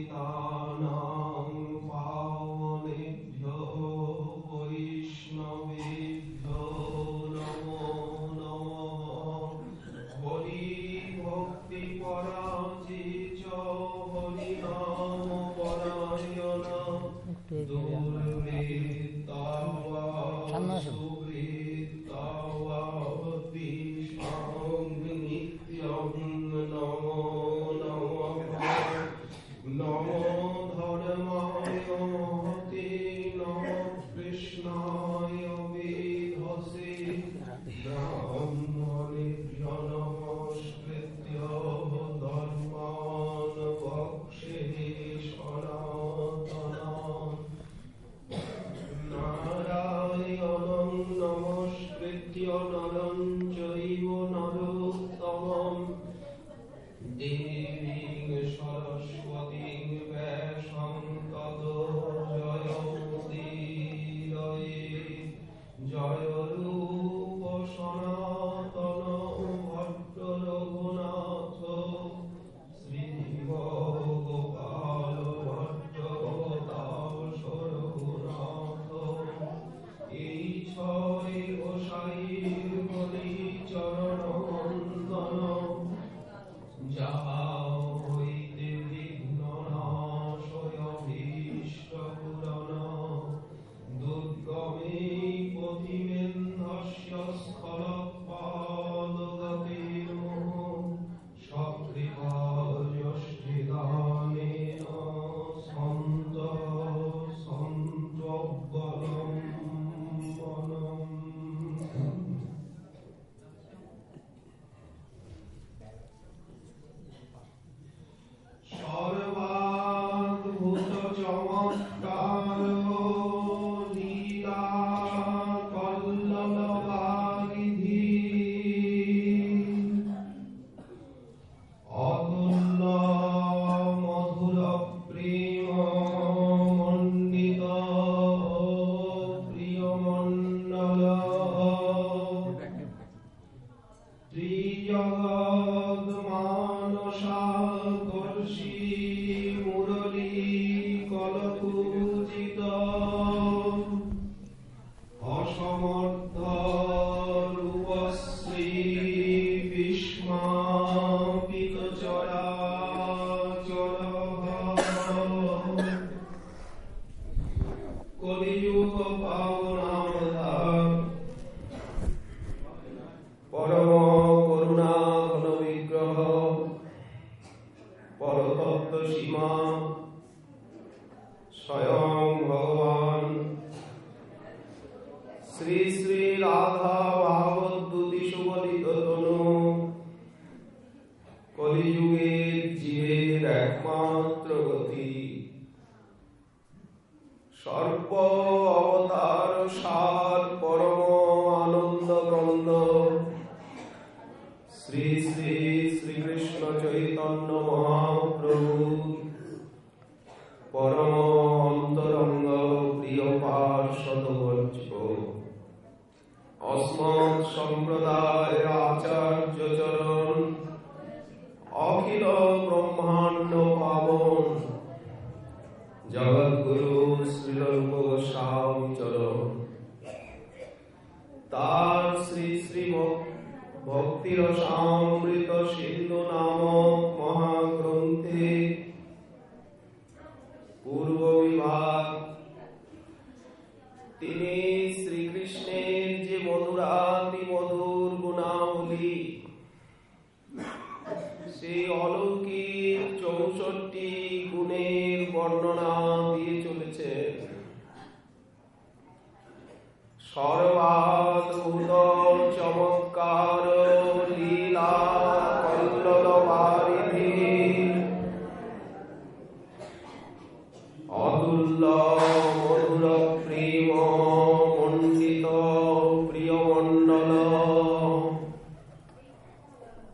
পতিতানাং পাবনেভ্যো বৈষ্ণবেভ্যো নমো নমঃ। হরি ভক্তি পরাজিত হরিনাম পরায়ণ দুর্বৃত্তাবা সুবৃত্তাবা বিষ্ণং নিত্যং নমো নমঃ। নমো ধর্মায় মহতে নমো কৃষ্ণায় বিধসে ব্রাহ্মণেভ্যো নমস্কৃত্য ধর্মাन् বক্ষ্যে সনাতনাन्। নারায়ণং নমস্কৃত্য নরং চৈব নরোত্তমং দেবীং সরস্বতীং ব্যাসং ততো জয়মুদীরয়ে। জয় রূপ সনাতন ভট্ট রঘুনাথ শ্রীগোপাল ভট্ট দাস রঘুনাথ। এই ছয় গোসাইর বলি চরণ বন্দন যাহা হইতে বিঘ্ন নাশয় ভীষ্ট পুরন। দুর্গমে পথিমেন্ধস্য স্থলপাদগতির্মোহ সকৃপা যষ্টিদানেন সন্তব্যলম্বনম। সর্বাদ্ভুত চমৎকার লীলা কল্লোলবারিধি অতুল্য মধুর প্রেম মণ্ডিত প্রিয়মণ্ডল ত্রিজগৎ মানসাকর্ষী মুরলী কলপূজিত অসমর্থ রূপশ্রী বিস্মাপিত চরাচর কলিযুগ পাবনাবতার পরম করুণা ঘন বিগ্রহ পরতত্ত্ব সীমা স্বয়ং ভগবান শ্রী শ্রী রাধা ভাগবদ্যুতি সুবলিত তনু কলিযুগের জীবের একমাত্র গতি। সর্ব অবতার সার পরম আনন্দ কন্দ শ্রী শ্রী শ্রীকৃষ্ণ চৈতন্য মহাপ্রভু পরম অন্তরঙ্গ প্রিয় পার্শ্বদবর্জ্য অস্মৎ সম্প্রদায় আচার্য চরণ অখিল ব্রহ্মাণ্ড পাবন জগদ্গুরু শ্রীরূপ গোস্বামী চরণ। তার শ্রী শ্রী ভক্তিরসামৃত সিন্ধু নামক মহাগ্রন্থে পূর্ব বিভাগ তিনি শ্রীকৃষ্ণের যে মধুরাতি মধুর গুণাবলী সেই অলৌকিক ৬৪ গুণের বর্ণনা দিয়ে চলেছেন। সর্বাদ্ভুত চমৎকার লীলা কল্লোলবারিধি অতুল্য মধুর প্রেম মণ্ডিত প্রিয়মণ্ডল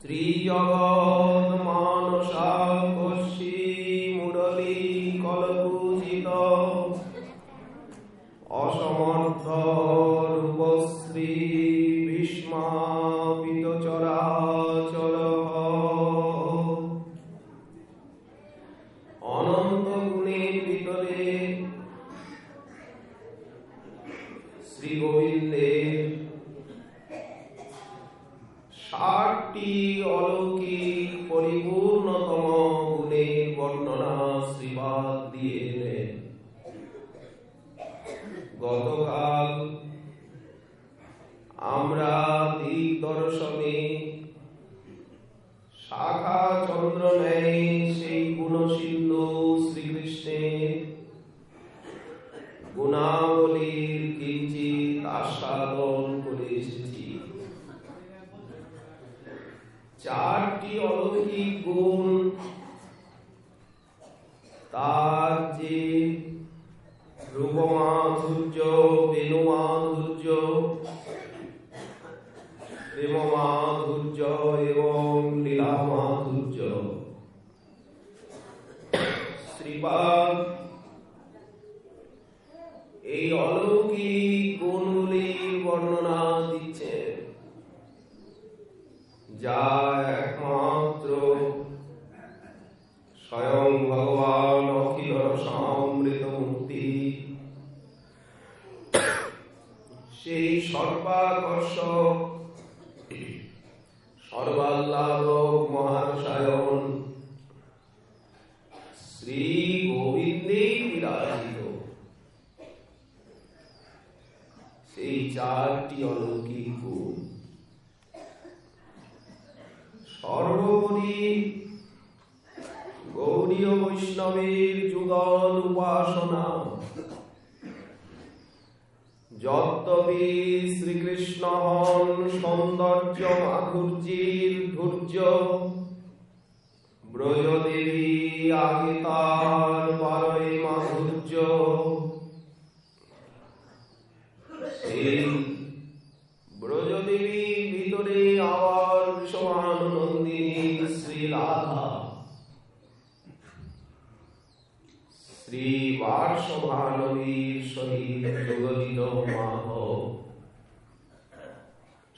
ত্রিজগৎ মানসাকর্ষী মুরলী কলপূজিত অসমর্থ রূপশ্রী বিস্মাপিত চরা অরণ্যের ভিতরে শ্রী গোবিন্দের 60টি অলৌকিক পরিপূর্ণতম গুণের বর্ণনা শ্রীপাদ দিয়ে এলেন। গতকাল আমরা দিক দর্শনে শাখা চন্দ্র ন্যায় সেই গুণসিন্ধু শ্রীকৃষ্ণের গুণাবলীর কিঞ্চিৎ আস্বাদন করে এসেছি। 4টি অলৌকিক গুণ, তার যে রূপমাধুর্য, বেণুমাধুর্য, প্রেমমাধুর্য এবং লীলামাধুর্য, শ্রীপাদ এই অলৌকিক গুণগুলির বর্ণনা দিচ্ছেন, যা একমাত্র স্বয়ং ভগবান অখিল রসামৃত মূর্তি সেই সর্বাকর্ষক সর্বাহ্লাদক মহারসায়ন শ্রী গোবিন্দে বিরাজিত সেই 4টি অলৌকিক গুণ। সর্বোপরি গৌড়ীয় বৈষ্ণবের যুগল উপাসনা, যদ্যপি শ্রীকৃষ্ণ হন সৌন্দর্য মাধুর্যের ধৈর্য, ব্রজদেবী আগে তার পারে মাধুর্য। সেই ব্রজদেবীর ভিতরে আবার বিশ্বমানন্দিনী শ্রী রাধা, শ্রী বার্ষভানবীর সহিত যোগদিত মাধব,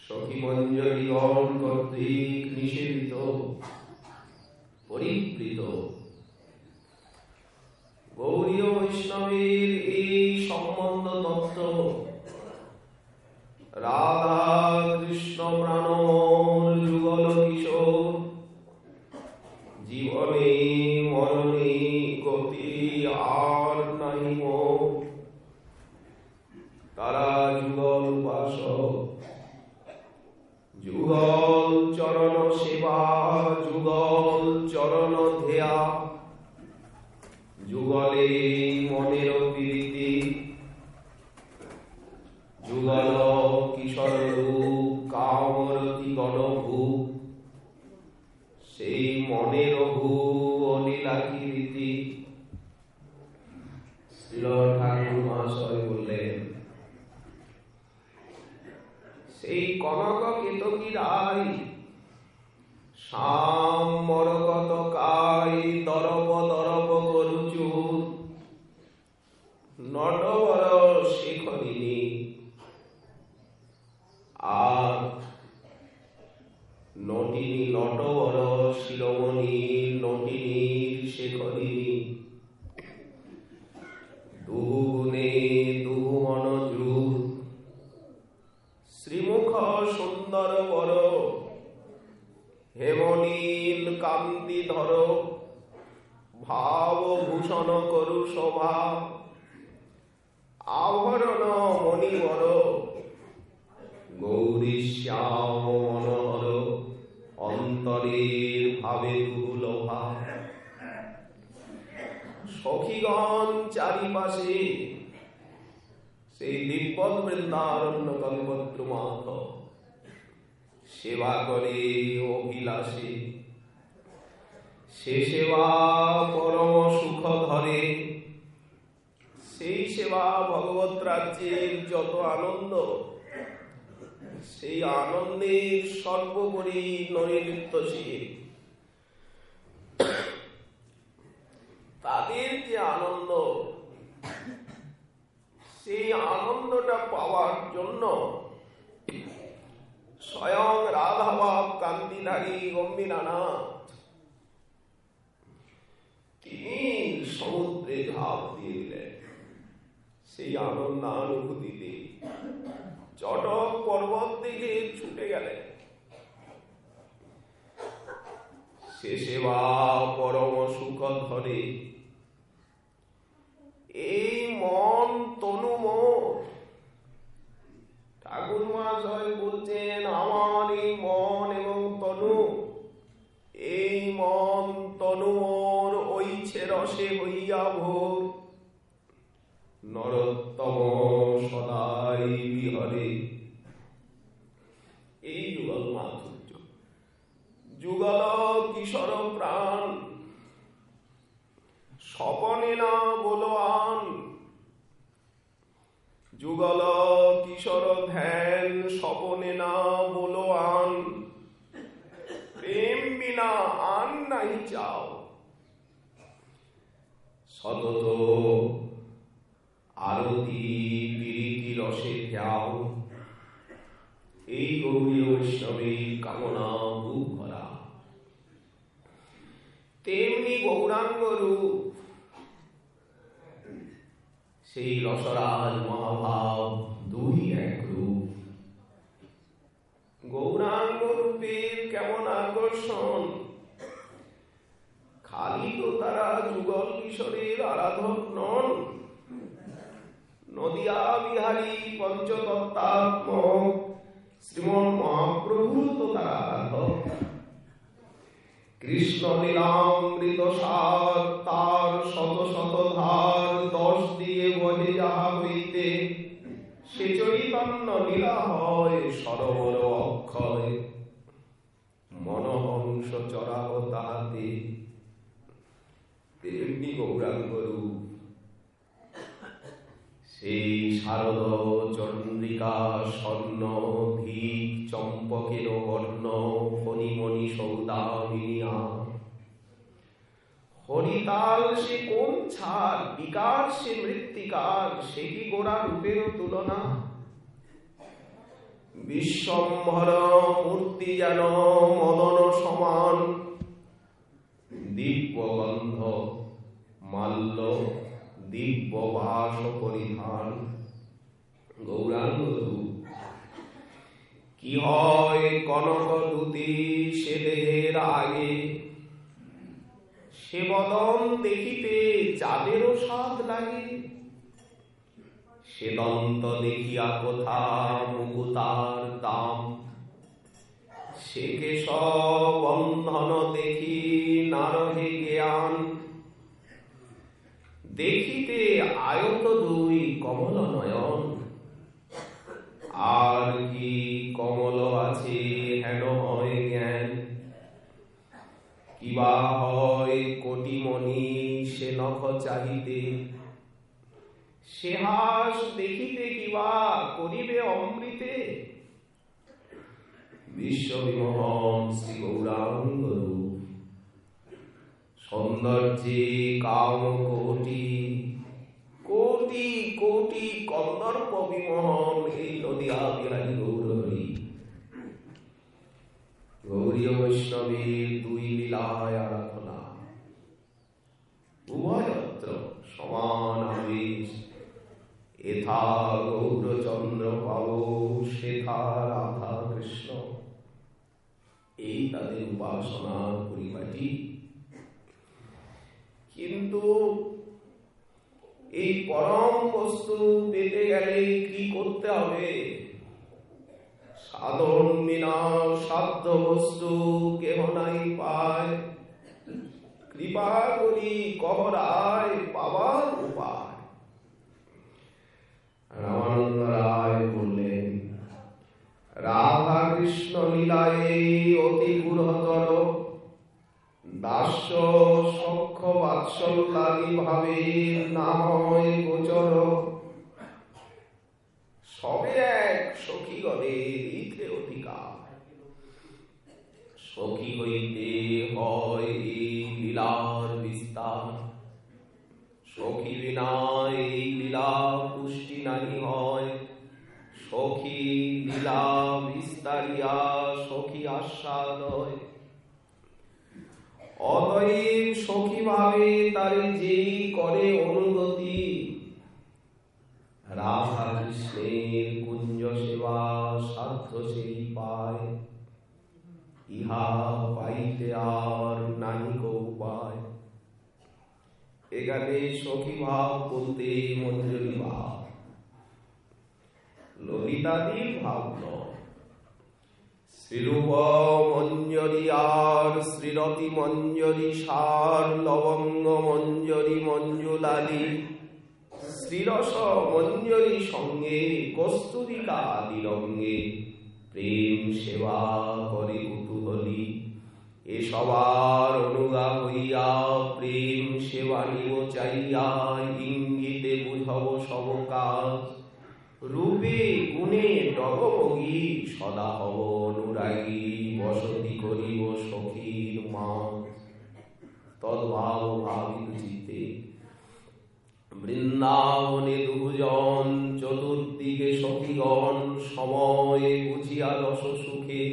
সখীমঞ্জরীগণ কর্তৃক নিষেধিত পরিবৃত গৌড়ীয় বৈষ্ণবের এই সম্বন্ধ তত্ত্ব রাধা কৃষ্ণ প্রাণমোহন যুগল কিশোর জীবনে মরণে গতি আর নাই মোর, তারা যুগল উপাসক, যুগল চরণ সেবা, যুগল চরণ ধ্যেয়া, যুগলে মনের প্রীতি, যুগল কিশোর রূপ কামরতি গণভূপ, সেই মনের ভূ লীলাকীর্তি। শ্রীল ঠাকুর মহাশয় বললেন, সেই কনক কেতকী রায় শ্যাম মরকত কায় দরব দরব করুচুর, নটবর শেখরিণী আর নটিনী নটবর শিরোমণি নটিনীর শেখরিণী, দুহু গুণে দুহু মনজুর, শ্রীমুখ সুন্দর বর, হেমনীল কান্তি ধর, ভাব ভূষণ করু শোভা, আভরণ মণিবর, গৌরী শ্যাম মনোহর, অন্তরের ভাবে কুলোভা। সখীগণ চারিপাশে সেই দিব্যদ বৃন্দারণ্য কল্পদ্রুমাথ সেবা করে অভিলাষে, সে সেবা পরম সুখ ধরে, সেই সেবা ভগবত রাজ্যের যত আনন্দ, সেই আনন্দের সর্বোপরি নৈমিত্তশীল। তাদের যে আনন্দ, সেই আনন্দটা পাওয়ার জন্য স্বয়ং রাধাভাব কান্তিধারী গম্ভীরানাথ তিনি সমুদ্রে সমুদ্রে ঝাঁপ দিয়ে দিলেন। সেই আনন্দানুভূতিতে চটক পর্বত দিকে ছুটে গেলেন। সে সেবা পরম সুখ ধরে এই মন তনু মোর। ঠাকুর মহাশয় বলছেন, আমার এই মন এবং তনু, এই মন তনু মোর ওইছে রসে হইয়া ভোর। নরোত্তম সদাই বিহরে। এই যুগল মাধুর্য, যুগল কিশোর প্রাণ, স্বপনে না বলবান। যুগল কিশোর ধ্যান, স্বপনে না বলবান। প্রেম বিনা আন নাই চাও, সতত আরতি প্রীতি রসে যাও। এই গৌরী বৈষ্ণবীর কামনা বুক ভরা। তেমনি গৌরাঙ্গ রূপ, সেই রসরাজ মহাভাব দুই এক রূপ। গৌরাঙ্গ রূপের কেমন আকর্ষণ! খালি তো তারা যুগল কিশোরের আরাধক নন, নদিয়া বিহারী পঞ্চতত্ত্বাত্মক শ্রীমন মহাপ্রভুর তো তারা আরাধক। কৃষ্ণ লীলামৃত সার, তার শত শত ধার, 10 দিকে বহে যাহা হইতে। সে চৈতন্য লীলা হয় সরোবর অক্ষয়। মনহংস চরাহ তাহাতে। তেমনি গৌরাঙ্গ রূপ, সেই শারদ চন্দ্রিকা স্বর্ণ ধীক চম্পকের বর্ণ ফণিমণি সৌদামিনিয়া। হরিতাল সে কোন ছাড়, বিকার সে মৃত্তিকার, সে কি গোরা রূপের তুলনা। বিশ্বম্ভর মূর্তি যেন মদন সমান, দিব্য গন্ধ মাল্য দিব্য বাস পরিধান। গৌরাঙ্গ রূপ কি হয় কনক দুতি সে দেহের আগে। সে বদন দেখিতে যাদেরও স্বাদ লাগে। সে দন্ত দেখিয়া কোথা মুকুতার দাম। সে কেশব বন্ধন দেখি নারহে জ্ঞান। দেখিতে আয়ত দুই কমল নয়ন। আর কি কমল আছে হেন হয় জ্ঞান। কিবা হয় কোটিমণি সে নখ চাহিতে। সে হাস দেখিতে কিবা করিবে অমৃতে। বিশ্ববিমোহন শ্রী গৌরাঙ্গ রূপ, সৌন্দর্যে কাম কোটি। কোটি কোটি কন্দর্প বিমোহন এই নদিয়া বিহারী গৌরহরি। গৌরী বৈষ্ণবীর দুই লীলায় আরাধনা, উভয়ত্র সমান আবেশ। এথা গৌরচন্দ্র পাব, সেথা রাধা কৃষ্ণ। এই তাদের উপাসনার পরিপাটি। কিন্তু এই পরম বস্তু পেতে গেলে কি করতে হবে? সাধন বিনা সাধ্য বস্তু কেহ নাই পায়। কৃপা করি কহরায় পাবার উপায়। রামানন্দ রায় বললেন, রাধা কৃষ্ণ লীলায় অতি গুরুতর। দাস্য সখ্য বাৎসল্যাদি ভাবে না হয় গোচর। সবে এক সখীগণের ইথে অধিকার। সখী হইতে হয় এই লীলার বিস্তার। সখী বিনা এই লীলা পুষ্টি নাহি হয়। সখী লীলা বিস্তারিয়া সখী আস্বাদয়। অতএব সখী ভাবে তারে যেই করে অনুগতি, রাধা কৃষ্ণের কুঞ্জ সেবা সাধ্য সেই পায়, ইহা পাইতে আর নাহিক উপায়। এখানে সখী ভাব বলতে মঞ্জুরি ভাব, ললিতাদির ভাব নয়। শ্রীরূপ মঞ্জরি আর শ্রীরতি মঞ্জরি সার, লবঙ্গ মঞ্জরি মঞ্জুলালি, শ্রীরস মঞ্জরি সঙ্গে কস্তুরিকা দিরঙ্গে, প্রেম সেবা করে কুতূহলী। এ সবার অনুগা হইয়া প্রেম সেবা নিব চাইয়া, ইঙ্গিতে বুঝব সব কাজ, রূপে গুণে ডগমগী সদা হব অনুরাগী, বসতি করিব সখীর মাঝ। তদ্ভাব ভাবিত চিত্তে বৃন্দাবনে দুজন, চতুর্দিকে সখীগণ, সময় বুঝিয়া রস সুখে,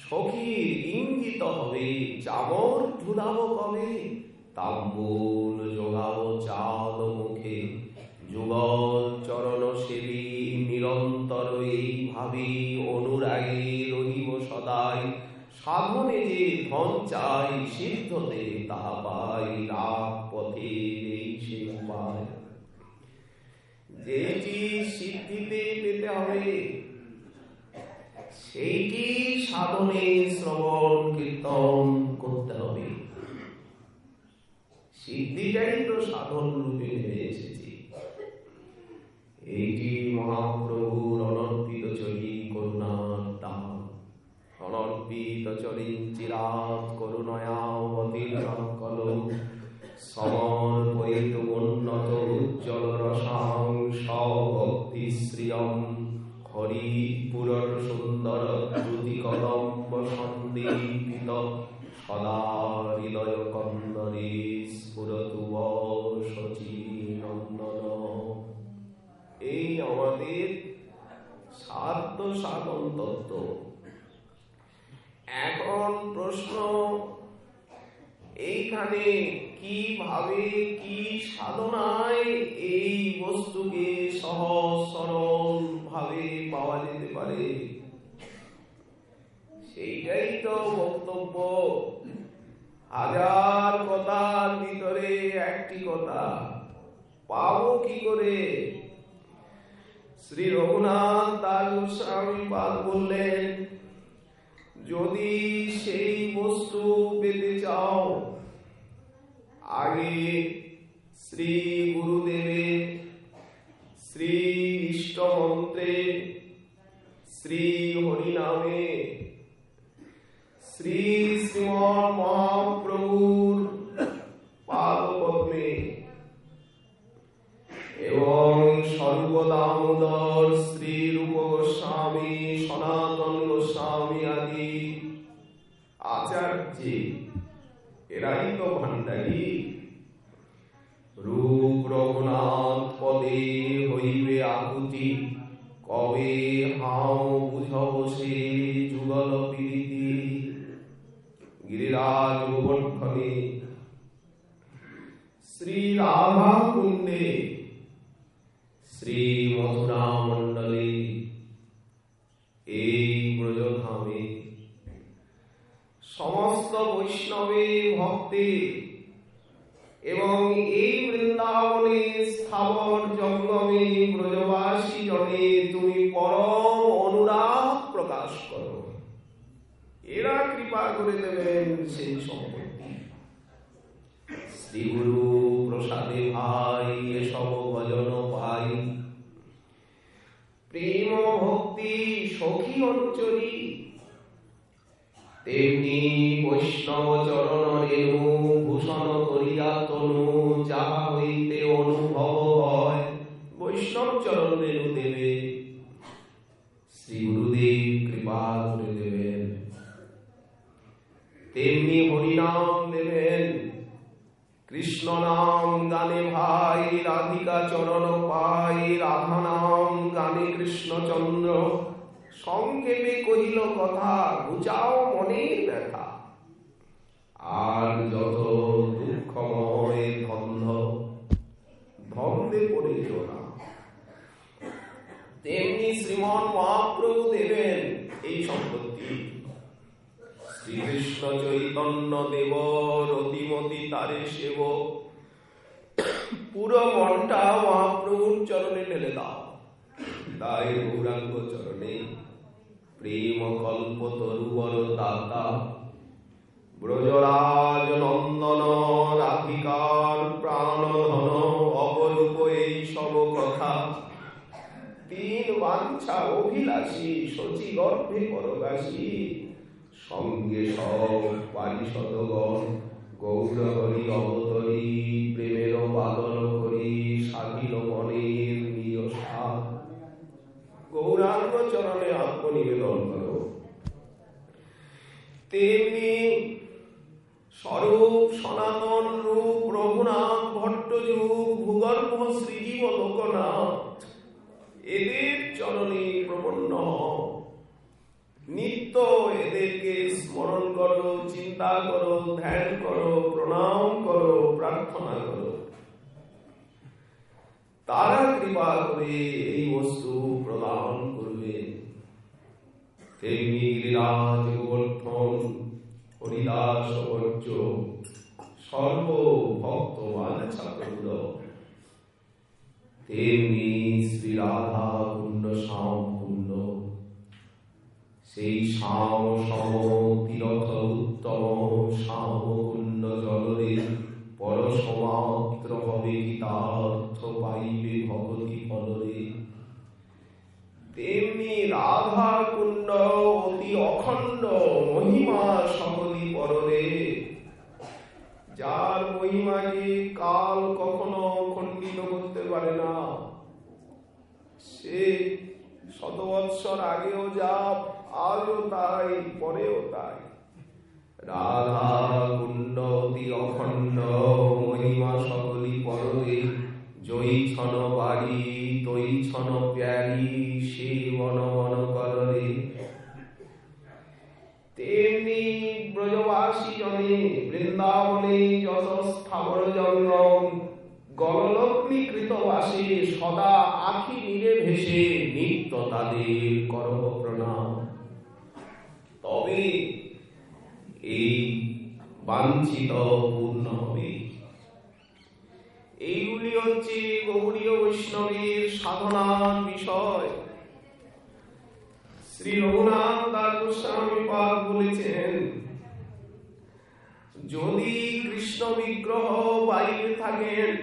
সখীর ইঙ্গিত হবে চামর ঢুলাব কবে, তাম্বুল যোগাব চাঁদ মুখে, যুগল চরণ সেবী নিরন্তর এই ভাবি, অনুরাগে রহিব সদাই, সাধনে যে ধন চাই সিদ্ধতে তাহা পাই, রাগ পথে এই সে উপায়। যেটি সিদ্ধিতে পেতে হবে সেইটি সাধনে শ্রবণ কীর্তন করতে হবে। সিদ্ধিটাই তো সাধন রূপে হয়ে এসেছে। এইটি মহাপ্রভুর অনর্পিত চরি করুণার দান। অনর্পিত চরি চিরাত করুণয়াবতীর্ণ কলৌ, সমর্পয়িত উন্নত উজ্জ্বল রসাং সভক্তি শ্রিয়ম, হরিপুরর সুন্দর দ্রুতি কদম্ব সন্দীপিত, সদা হৃদয় কন্দরে স্ফুরতু শচী নন্দন। এই আমাদের সাধ্য সাধন তত্ত্ব। এখন প্রশ্ন, এইখানে কিভাবে কি সাধনায় এই বস্তুকে সহজ সরল ভাবে পাওয়া যেতে পারে? সেইটাই তো বক্তব্য। হাজার কথার ভিতরে একটি কথা, পাবো কি করে? শ্রী রঘুনাথ দাস গোস্বামী পাদ বললেন, যদি সেই বস্তু পেতে চাও, আগে শ্রী গুরুদেবের শ্রী ইষ্ট মন্ত্রে, শ্রী হরিনামে, শ্রী শ্রীমন মহাপ্রভুর পাদপদ্মে এবং সর্বদামোদর শ্রী রূপ গোস্বামী, সনাতন গোস্বামী আদি আচার্য, এরাই তো ভান্ডারী। রূপ রঘুনাথ পদে হইবে আকুতি, কবে হাও বুঝব সে যুগল প্রীতি। গিরিরাজ গোবর্ধনে শ্রী রাধা কুণ্ডে, শ্রী মথুরা মণ্ডলে, এই ব্রজধামে সমস্ত বৈষ্ণবে ভক্তে এবং এই বৃন্দাবনে স্থাবর জঙ্গমে ব্রজবাসী জনে তুমি পরম অনুরাগ প্রকাশ করো। এরা কৃপা করে দেবেন সেই সম্পত্তি। শ্রী গুরু প্রসাদে ভাই এসব ভজন পাই, প্রেম ভক্তি সখী অঞ্চলি, তেমনি বৈষ্ণব চরণ রেণু ভূষণ করিয়া তনু, যাহা হইতে অনুভব হয় বৈষ্ণব চরণ রেণু দেবে। শ্রী গুরুদেব কৃপা করে দেবেন। তেমনি হরিনাম দেবেন, কৃষ্ণ নাম গানে ভাই রাধিকা চরণ পাই, রাধা নাম গানে কৃষ্ণচন্দ্র। সংক্ষেপে কহিল কথা, বুঝাও মনের ব্যথা। আর যত দুঃখময় ধন্দে পড়েছ না। তেমনি শ্রীমন মহাপ্রভু দেবেন এই সম্পত্তি শ্রীকৃষ্ণ চৈতন্য দেব রতিমতি তারে সেব, পুরো মনটা মহাপ্রভুর চরণে ঢেলে দাও। তাই গৌরাঙ্গ চরণে প্রেম কল্প তরুবর দাতা ব্রজরাজ নন্দন রাধিকার প্রাণধন অপরূপ এই সব কথা, তিন বাঞ্ছা অভিলাষী শচী গর্ভে পরবাসী, সঙ্গে সব পারিষদগণ গৌর হরি অবতরী, প্রেমের বাদল করি সাধিল মনের নিজ সাধ। গৌরাঙ্গ চরণে আত্মনিবেদন করো। তেমনি স্বরূপ সনাতন রূপ রঘুনাথ ভট্ট যুগ ভূগর্ভ শ্রীজীব লোকনাথ, এদের চরণে প্রপন্ন নিত্য এদেরকে স্মরণ করো, চিন্তা করো, ধ্যান করো, প্রণাম করো, প্রার্থনা করো। তারা কৃপা করে এই বস্তু প্রদান করবে। তেমনি গিরিরাজ গোবর্ধন হরিদাস বর্জ্য সর্ব ভক্ত বাঞ্ছা করল, তেমনি শ্রী রাধা কুণ্ড শ্যাম কুণ্ড, সেই শ্যাম সম তীরথ উত্তম শ্যাম কুণ্ড জলরে পরশমাত্র হবে গীতার্থ পাইবে ভগতি ফলরে। তেমনি রাধা কুণ্ড অতি অখণ্ড মহিমা সকলি পররে, যার মহিমাকে কাল কখনো খণ্ডিত করতে পারে না। সে শত বৎসর আগেও যা, আজও তাই, পরেও তাই। রাধা কুণ্ড অতি অখণ্ড মহিমা সকলি পররে, জয়ী ছন বাড়ি তৈ ছন প্যারি সে বন বন কররে। তেমনি ব্রজবাসী জনে বৃন্দাবনে যত স্থাবর জঙ্গম, গললগ্নি কৃতবাসে সদা আখি নীরে ভেসে নিত্য তাদের করহ প্রণাম। তবে এই বাঞ্ছিত পূর্ণ হবে। এইগুলি হচ্ছে গৌড়ীয় বৈষ্ণবের সাধনার বিষয়। শ্রী রঘুনাথ দাস গোস্বামী পাদ বলেছেন, যদি কৃষ্ণ বিগ্রহ বাইরে থাকেন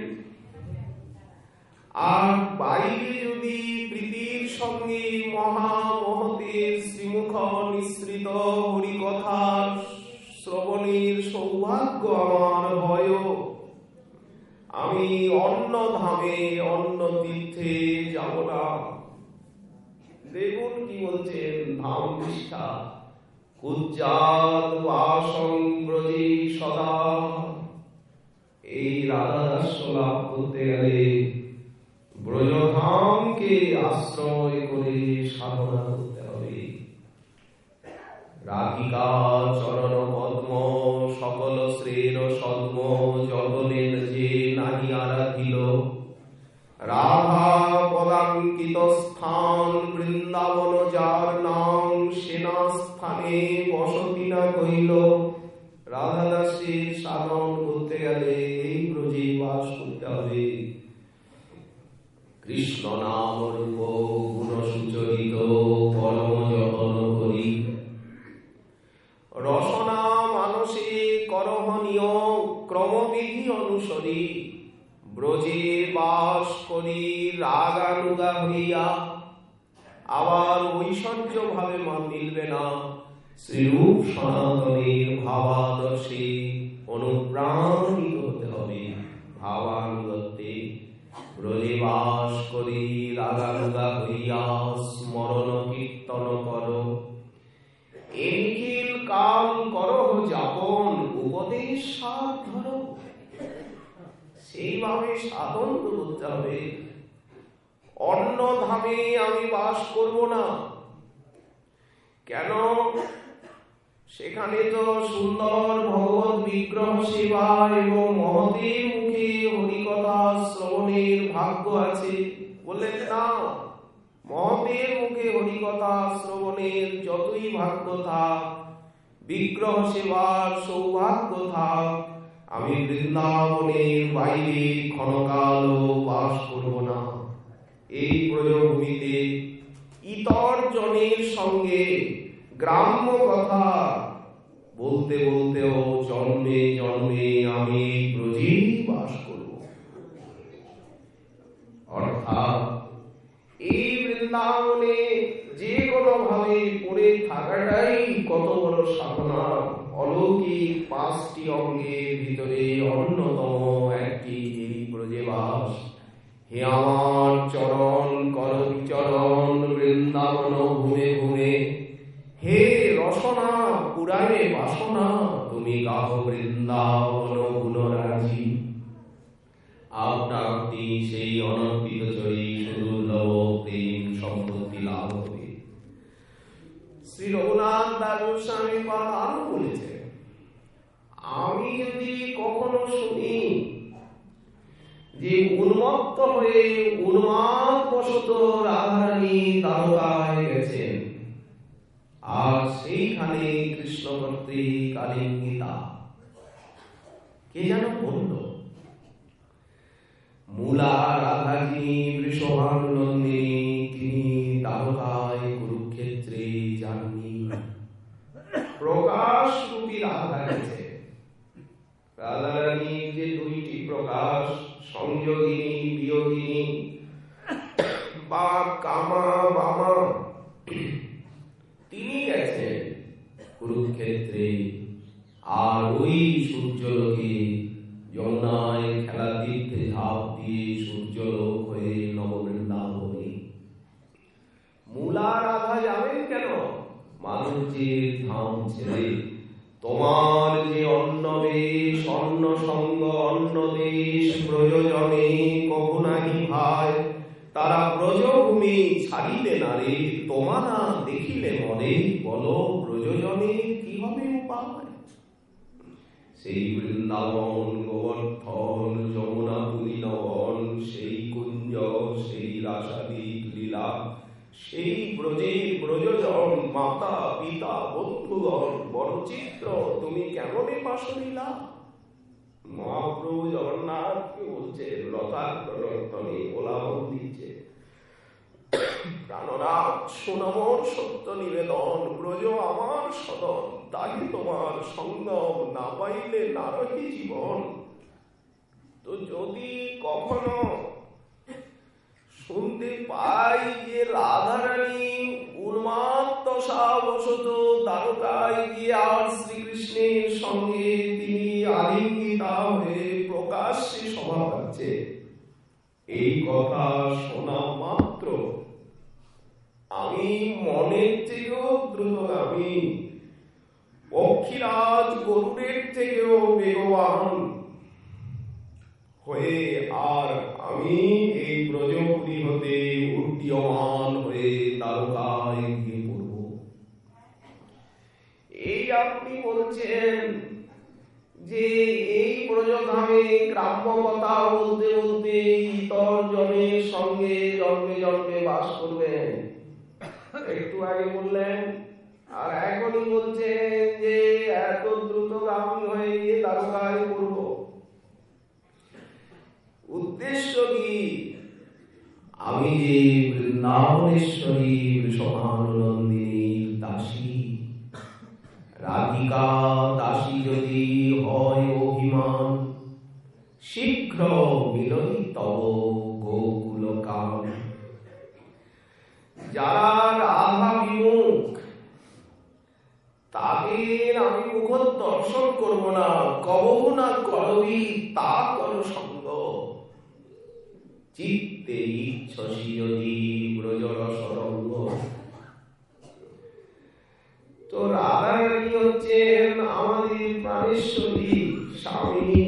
আর বাইরে যদি প্রীতির সঙ্গে মহামহতের শ্রীমুখ নিঃসৃত হরিকথা শ্রবণের সৌভাগ্য আমার হয়, আমি অন্য ধামে অন্য তীর্থে যাব না। দেখুন কি বলছেন, ধাম নিষ্ঠা উজ্জাত বাসং ব্রজে সদা। এই রাধা দাস লাভ করতে গেলে ব্রজধামকে আশ্রয় করে সাধনা করতে হবে। রাধিকা চরণ পদ্ম সকল শ্রেয় সদ্ম জগলের যে নাহি আরাধিল, রাধা পদাঙ্কিত স্থান বৃন্দাবন যার নাম, সেনা স্থানে বসতি না কইল। রাধা দাসের সাধন করতে গেলে এই ব্রজে বাস করতে হবে। কৃষ্ণ নাম রূপ গুণ সুচরিত পরম যতন করি, রসনা মানসে করহনীয় ক্রমবিধি অনুসরি। ব্রজে বাস করি রাগানুগা হইয়া, আবার ঐশ্বর্য ভাবে মান মিলবে না। শ্রীরূপ সনাতনের ভাবাদর্শে অনুপ্রাণিত হতে হবে। ভাবানুগত্যে ব্রজে বাস করি রাগানুগা হইয়া, স্মরণ কীর্তন কর। এই নিখিল কাল করহ যাপন, উপদেশ সার ধরো। সেইভাবে সাধন করতে হবে। অন্য ধামে আমি বাস করব না। কেন? সেখানে তো সুন্দর ভগবত বিগ্রহ সেবা এবং মহতের মুখে হরিকথা শ্রবণের ভাগ্য আছে। বললেন না, মহতের মুখে হরিকথা শ্রবণের যতই ভাগ্য থাক, বিগ্রহ সেবার সৌভাগ্য থাক, আমি বৃন্দাবনের বাইরে ক্ষণকাল বাস করব না। এই ব্রজভূমিতে ইতর জনের সঙ্গে গ্রাম্য কথা বলতে বলতেও জন্মে জন্মে আমি ব্রজেই বাস করব। অর্থাৎ এই বৃন্দাবনে যে কোনো ভাবে পড়ে থাকাটাই কত বড় সাধনা। অলৌকিক 5টি অঙ্গের ভিতরে অন্যতম একটি এই ব্রজেবাস। হে আমার চরণ কর বিচরণ বৃন্দাবন ঘুমে ঘুমে, হে রসনা পুরাণে বাসনা তুমি গাহ বৃন্দাবন গুণরাজি। আপনার সেই অনর্পিত চরি সুদুর্লভ প্রেম সম্পত্তি লাভ হবে। শ্রী রঘুনাথ দাস গোস্বামী আরো বলেছে, আমি যদি কখনো শুনি যে উন্মত্ত হয়ে উন্মাদ বশত রাধারানী দ্বারকায় গেছেন, আর সেইখানে কৃষ্ণ কর্তৃক আলিঙ্গিতা, কে যেন বলল, মূলা রাধাজি বৃষভানুনন্দিনী, তিনি দ্বারকায় কুরুক্ষেত্রে যাননি। প্রকাশ রূপী রাধা গেছে। রাধারানীর যে 2টি প্রকাশ, সংযোগিনী বিয়োগিনী বা কামা বামা, তিনি গেছেন কুরুক্ষেত্রে। আর ওই সূর্যলোকে যমুনায় খেলা তীর্থে ঝাঁপ দিয়ে সূর্যলোক হয়ে নববৃন্দাবনে। মূলা রাধা যাবেন কেন? মানুষের ধাম ছেড়ে। তোমার যে অন্ন বেশ অন্ন সঙ্গ অন্ন দেশ ব্রজজনে কভু নাহি ভাই, তারা ব্রজভূমি ছাড়িলে না রে, তোমারা দেখিলে মরে, বলো ব্রজজনে কি হবে উপায়। সেই বৃন্দাবন গোবর্ধন যমুনা পুরীনবন, সেই কুঞ্জ সেই রাসাদিক লীলা, সেই ব্রজে ব্রজজন মাতা পিতা বন্ধুগণ, বড় চিত্র তুমি কেমনে পাশলীলা। মহাপ্রভু জগন্নাথকে বলছে, লতার প্রণর্তনে ওলাবন দিচ্ছে, প্রাণনাথ সুনমর সত্য নিবেদন, ব্রজ আমার সদন, তাই তোমার সঙ্গম না পাইলে না রহি জীবন। তো যদি কখনো শুনতে পাই যে রাধারানী উন্মাদশাবশত দ্বারকায় গিয়ে আর শ্রীকৃষ্ণের সঙ্গে তিনি আলিঙ্গিতা হয়ে প্রকাশ্যে সভা পাচ্ছে, এই কথা শোনা মাত্র আমি মনের থেকেও দ্রুতগামী, পক্ষীরাজ গরুড়ের থেকেও বেগবান হয়ে আর আমি এই ব্রজপুরী হতে উড্ডীয়মান হয়ে দ্বারকায় গিয়ে পড়ব। এই আপনি বলছেন যে এই ব্রজধামে গ্রাম্য কথা বলতে বলতে ইতর জনের সঙ্গে জন্মে জন্মে বাস করবেন, একটু আগে বললেন। আর এখনই বলছেন যে এত দ্রুতগামী হয়ে গিয়ে দ্বারকায় পড়ব। উদ্দেশ্য কি? আমি যে বৃন্দাবনেশ্বরী বৃষভানুনন্দিনীর দাসী, রাধিকা দাসী যদি হয় অভিমান, শীঘ্র মিলই তব গোকুল কাম। যারা রাধা বিমুখ, তাদের আমি মুখ দর্শন করব না, কবহু না করবি তা কর সঙ্গ। চিত্তে ইচ্ছসি যদি ব্রজরসরঙ্গ। তো রাধারানী হচ্ছেন আমাদের প্রাণেশ্বরী স্বামী,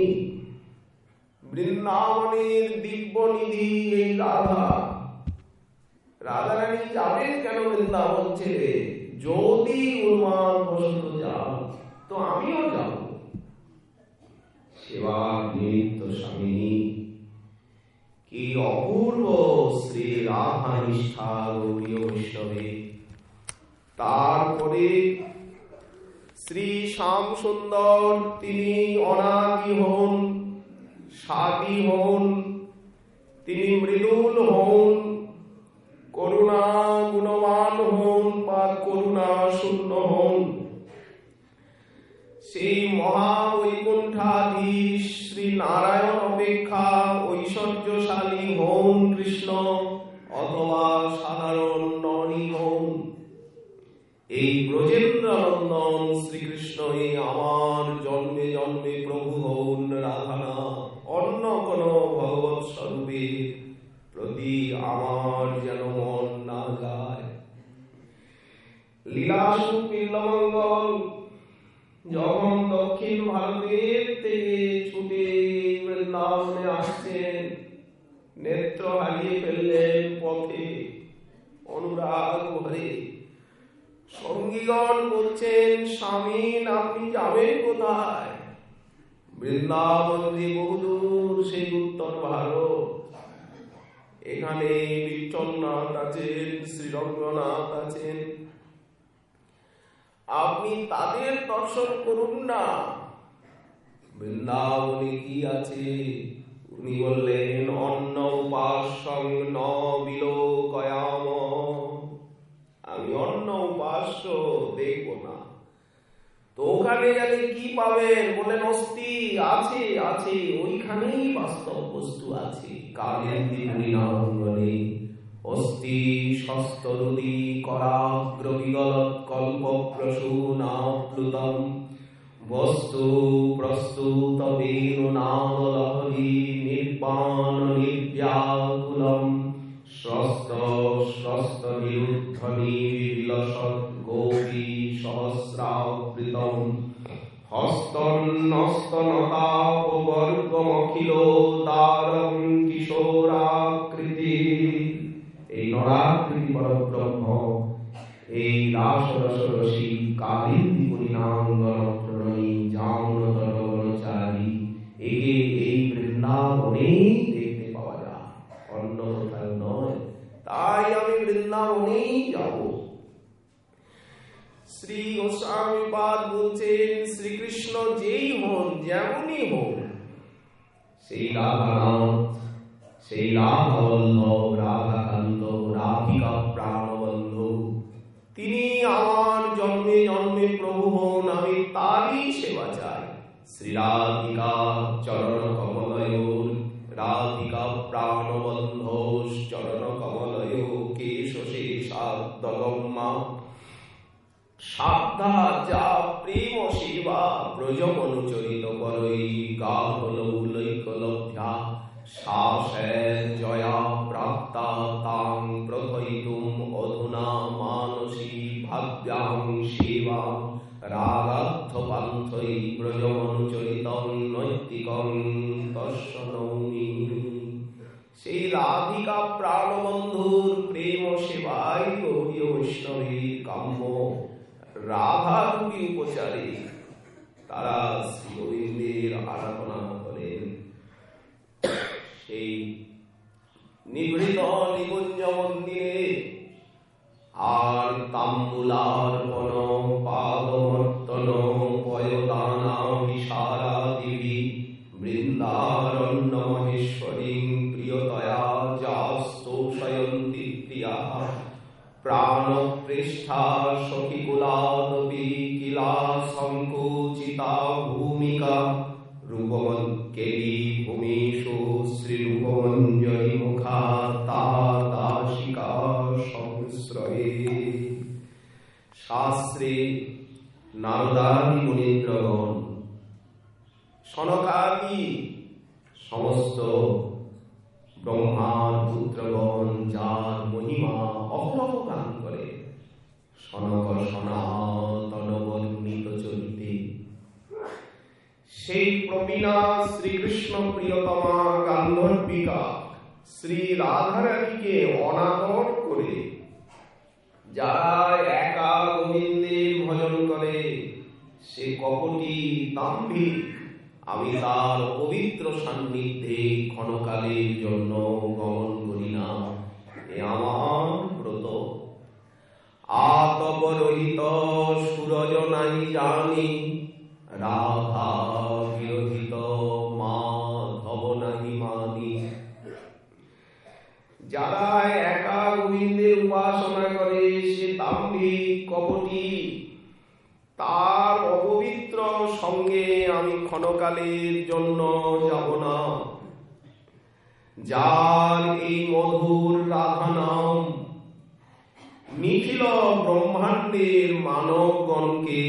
বৃন্দাবনের দিব্য নিধি এই রাধা। রাধারানী যাবেন কেন বৃন্দাবন ছেড়ে? যদি অনুমান বশত যাও তো আমিও যাব। সেবা নিমিত্ত স্বামী কি অপূর্ব শ্রী রাধা নিষ্ঠা গৌরীয় বৈষ্ণবে। তারপরে শ্রী শ্যাম সুন্দর তিনি অনাদি হন, সাদি হন, তিনি মৃদুল হন, করুণা গুণবান হন বা করুণা শূন্য হন। সেই মহাবৈকুণ্ঠাধীশ শ্রী নারায়ণ অপেক্ষা ঐশ্বর্যশালী হন কৃষ্ণ অথবা সাধারণ নরই হন, এই ব্রজেন্দ্রনন্দন শ্রীকৃষ্ণই আমার জন্মে জন্মে প্রভু হন রাধা না অন্য কোন ভগবৎ স্বরূপের প্রতি আমার যেন মন না যায়। লীলাসু পিল্লমঙ্গল যখন দক্ষিণ ভারতের থেকে ছুটে বৃন্দাবনে আসছেন, নেত্র হারিয়ে ফেললেন পথে, অনুরাগ ভরে সঙ্গীগণ বলছেন, স্বামী আপনি যাবেন কোথায়? বৃন্দাবন যে বহুদূর, সেই উত্তর ভারত। এখানে বিঠলনাথ আছেন, শ্রীরঙ্গনাথ আছেন, আপনি তাদের দর্শন করুন না। বৃন্দাবনে কি আছে? উনি বললেন, অন্ন উপাস্যং ন বিলোকয়াম, আমি অন্য উপাস্য দেখব না। তো ওখানে গেলে কি পাবেন? বলেন, অস্থি আছে, আছে, ওইখানেই বাস্তব বস্তু আছে। কালেন্দ্রিনাঙ্গনে অস্থি শস্তরুদি করাগ্র বিগত কল্প প্রসূনাপ্লুতম বস্তু প্রস্তুত বেণু নাদলহরি নির্বাণ নির্ব্যাকুলম স্রস্ত স্রস্ত নিরুদ্ধনি বিলসৎ গোপী সহস্রাবৃতম হস্তন্নস্তনতাপবর্গমখিল দারং কিশোরাকৃতি। এই নরাকৃতি পরব্রহ্ম, এই রাসরসরসী কালিন্দী পরিণাঙ্গন প্রণয়ী জামনতরবনচারী, একে এই বৃন্দাবনেই দেখতে পাওয়া যায়, অন্য কোথাও নয়। তাই আমি বৃন্দাবনেই যাব। শ্রী গোস্বামীপাদ বলছেন, শ্রীকৃষ্ণ যেই হন, যেমনই হন, সেই রাধানাথ, সেই রাধাবল্লভ, রাধাকান্ত, রাধিকা প্রাণবন্ধু, তিনি আমার জন্মে জন্মে প্রভু হন, আমি তারই সেবা চাই। শ্রী রাধিকা চরণ কমলয়োর, রাধিকা প্রাণবন্ধোষ চরণ কমলয়ো কেশ শেষাদ্দগম্মা সাদ্ধা যা প্রেম সেবা ব্রজমনুচরিত করই গাহলৌলৈকলভ্যা শাসের জয়া প্রাপ্তা তাং প্রথয়িতুম অধুনা মানসী ভাব্যাং সেবা রাগার্থ পান্থৈ ব্রজমনুচরিতং নৈতিকং তস্য নৌমি। সেই রাধিকা প্রাণবন্ধুর প্রেম সেবাই গৌরীয় বৈষ্ণবীর কাম্য। রাধা রূপী উপচারী তারা শ্রী গোবিন্দের আরাধনা করেন। সেই নিভৃত নিকুঞ্জ মন্দিরে আর তাম্বুলার্পণ পাদমর্তন পয়দানা বিশালা দেবী বৃন্দারণ্য মহেশ্বরী প্রিয়তয়া যাস্তোষয়ন্তি প্রিয়া প্রাণপৃষ্ঠা সখিকুলাদপি কিলা সংকুচিতা ভূমিকা রূপমৎকেলি ভূমিষু শ্রীরূপমঞ্জরি মুখা তাদাশিকা সংশ্রয়ে। শাস্ত্রে নারদাদি মুনীন্দ্রগণ, সনকাদি সমস্ত ব্রহ্মার পুত্রগণ যার মহিমা অহরহ গান করে, সনক সনাতন বর্ণিত চরিতে সেই প্রবীণা শ্রীকৃষ্ণ প্রিয়তমা গান্ধর্বিকা শ্রী রাধারানীকে অনাদর করে যারা একা দাম্ভিক, আমি তার পবিত্র সান্নিধ্যে ক্ষণকালের জন্য গমন করি না। এ আমার ব্রত। আতপরহিত সূরজ নাহি জানি, রাধা বিরহিত মাধব নাহি মানি। যারা একা গোবিন্দের উপাসনা করে সে দাম্ভিক, কপটী। তার অপবিত্র সঙ্গে আমি ক্ষণকালের জন্য যাব না। যার এই মধুর রাধা নাম নিখিল ব্রহ্মাণ্ডের মানবগণকে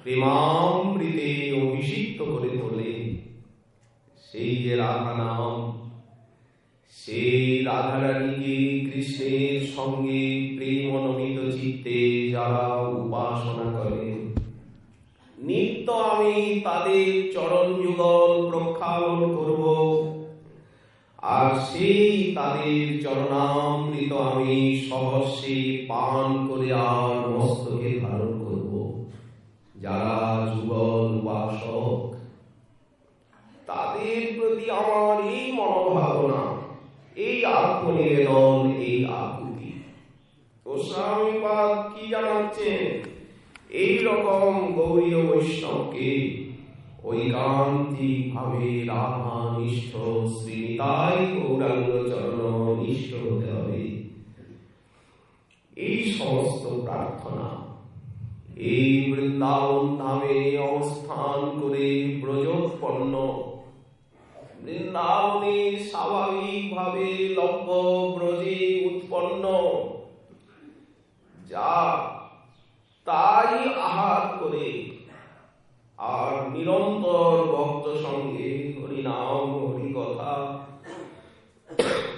প্রেমামৃতে অভিষিক্ত করে তোলে, সেই যে রাধা নাম, সেই রাধারানীকে কৃষ্ণের সঙ্গে প্রেমনমিত চিত্তে যারা উপাসনা করে, নিত্য আমি তাদের চরণ যুগল প্রক্ষালন করব, আর সেই তাদের চরণামৃত আমি সহস্রে পান করে আর মস্তকে ধারণ করব। যারা যুগল উপাসক, তাদের প্রতি আমার এই মনোভাবনা, এই আত্মনিবেদন, এই আকুতি। গোস্বামীপাদ কি জানাচ্ছেন? এই রকম গৌরীয় বৈষ্ণবকে ঐকান্তিক ভাবে রাধা নিষ্ঠ শ্রীনিতাই গৌরাঙ্গ চরণ নিষ্ঠ হতে হবে। এই সমস্ত প্রার্থনা এই বৃন্দাবন ধামে অবস্থান করে ব্রজোৎপন্ন, বৃন্দাবনে স্বাভাবিক ভাবে লব্ধ ব্রজে উৎপন্ন, যা তাই আহার করে আর নিরন্তর ভক্ত সঙ্গে হরিনাম, হরিকথা,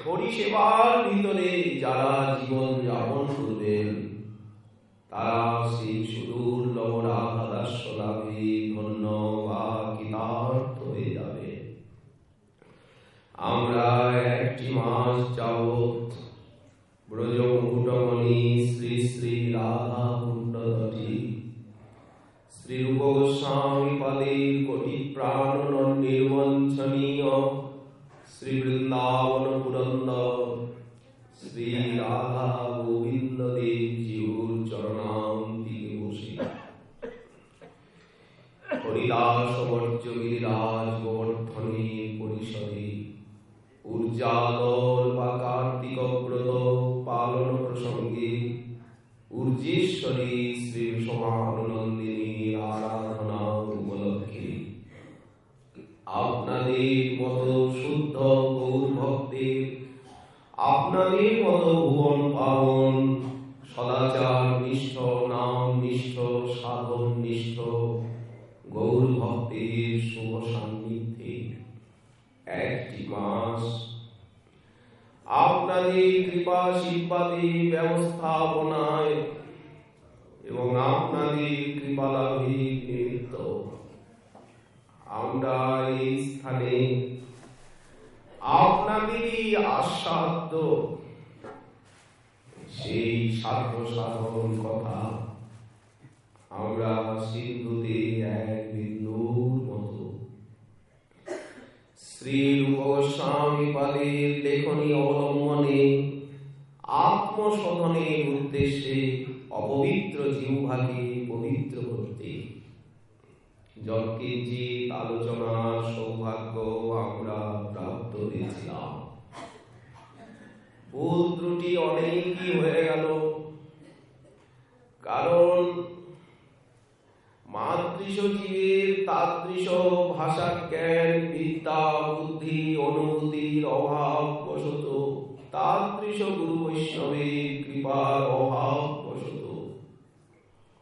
হরিসেবার ভিতরে যারা জীবন যাপন করবেন, তারা সেই সুদুর্লভ রাধা দাস্য লাভে ধন্য বা কৃতার্থ হয়ে যাবে। আমরা একটি মাস যাবৎ ব্রজ মুকুটমণি শ্রী শ্রী রাধা কুণ্ডতটি শ্রীরূপ গোস্বামী পাদের কোটি প্রাণ নির্বঞ্চনীয় শ্রী বৃন্দাবন পুরন্দর শ্রী রাধা গোবিন্দ দেব জিউর চরণান্তিকে বসে হরিদাস বর্জ্য গিরিরাজ গোবর্ধনে পরিষদে ঊর্জাদল বা কার্তিক ব্রত পালন প্রসঙ্গে ঊর্জেশ্বরী শ্রী সমানন্দিনীর আরাধনা উপলক্ষে আপনাদের মতো শুদ্ধ গৌর ভক্তের, আপনাদের মতো ভুবন পাবন সদাচার নিষ্ঠ, নাম নিষ্ঠ, সাধন নিষ্ঠ গৌর ভক্তের শুভ সান্নিধ্যে একটি মাস আপনাদের কৃপা আশীর্বাদে ব্যবস্থাপনায় এবং আপনাদের কৃপা লাভের নিমিত্ত আমরা এই স্থানে আপনাদেরই আস্বাদ্য সেই সাধ্য সাধন কথা আমরা সিন্ধুতে এক বিন্দুর মতো শ্রী রূপ গোস্বামী পাদের লেখনী অবলম্বনে আত্মশোধনের উদ্দেশ্যে অপবিত্র জিহ্বাকে পবিত্র করতে যৎকিঞ্চিৎ আলোচনার সৌভাগ্য আমরা প্রাপ্ত হয়েছিলাম। ভুল ত্রুটি অনেকই হয়ে গেল, কারণ মাতৃশ জীবের তাদৃশ ভাষা জ্ঞান বিদ্যা বুদ্ধি অনুভূতির অভাব বশত, তাদৃশ গুরু বৈষ্ণবের কৃপার অভাব বশত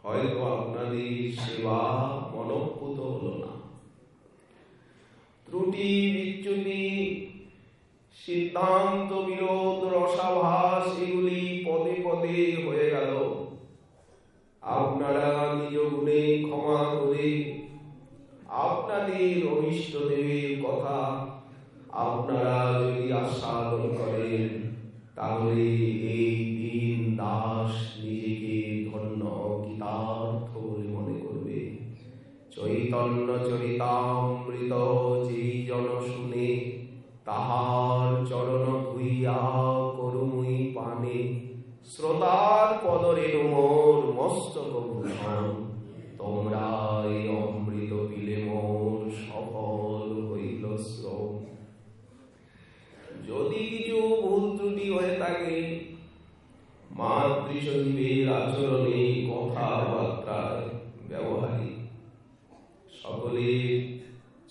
হয়তো আপনাদের সেবা মনঃপুত হলো না। ত্রুটি বিচ্যুতি সিদ্ধান্ত বিরোধ রসাভাস এগুলি পদে পদে হয়ে গেল। আপনারা নিজ গুণে ক্ষমা করে আপনাদের অভিষ্ট দেবের কথা আপনারা যদি আস্বাদন করেন, তাহলে এই দীন দাস নিজেকে ধন্য কৃতার্থ বলে মনে করবে। চৈতন্য চৈতন্য চরিতামৃত যেই জন শুনে, তাহার চরণ ধুইয়া করুমুই পানে। শ্রোতার পদরেণু মোর মস্তক ভূষণ, তোমরা এই অমৃত পিলে মোর সফল হইল শ্রম। যদি কিছু ভুল ত্রুটি হয়ে থাকে মাতৃসজীবের আচরণে, কথাবার্তায়, ব্যবহারে, সকলের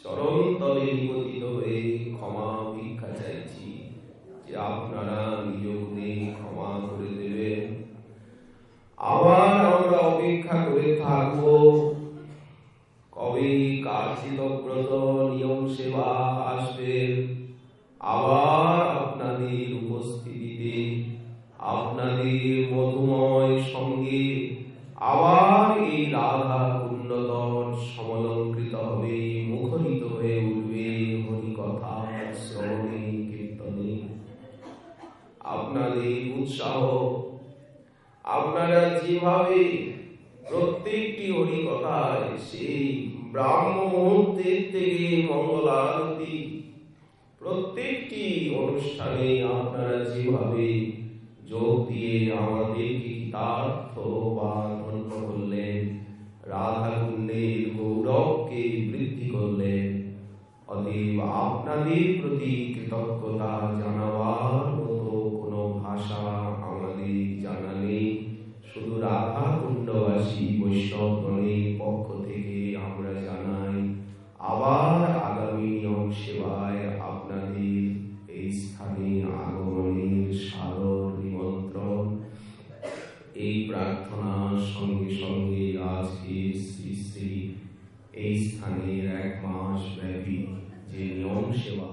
চরণ তলে নিপতিত হয়ে ক্ষমা ভিক্ষা চাইছি, যে আপনারা নিজ গুণে ক্ষমা করে দেবেন। আবার আমরা অপেক্ষা করে থাকব কবে কার্যিতব্রত নিয়ম সেবা আসবে। আবার আপনাদের উপস্থিতিতে, আপনাদের মধুময় সঙ্গে আবার এই রাধা কুণ্ডতর সমলঙ্কৃত হবে, মুখরিত হয়ে উঠবে হরিকথা শ্রবণে কীর্তনে। আপনাদের উৎসাহ, আপনারা যেভাবে প্রত্যেকটি হরিকথায় সেই ব্রাহ্ম মুহূর্তের থেকে মঙ্গল আরতি, প্রত্যেকটি অনুষ্ঠানে আপনারা যেভাবে যোগ দিয়ে আমাদেরকে কৃতার্থ বা ধন্য করলেন, রাধা কুণ্ডের গৌরবকে বৃদ্ধি করলেন, অতএব আপনাদের প্রতি কৃতজ্ঞতা জানাবার মতো কোনো ভাষা আমাদের জানা নেই। শুধু রাধা কুণ্ডবাসী বৈষ্ণবগণের পক্ষ থেকে আমরা জানাই, আবার আগামী নিয়ম সেবায় আপনাদের এই স্থানে আগমনের সাদর নিমন্ত্রণ। এই প্রার্থনার সঙ্গে সঙ্গে আজকে শ্রী শ্রী এই স্থানের 1 মাস ব্যাপী যে নিয়ম সেবা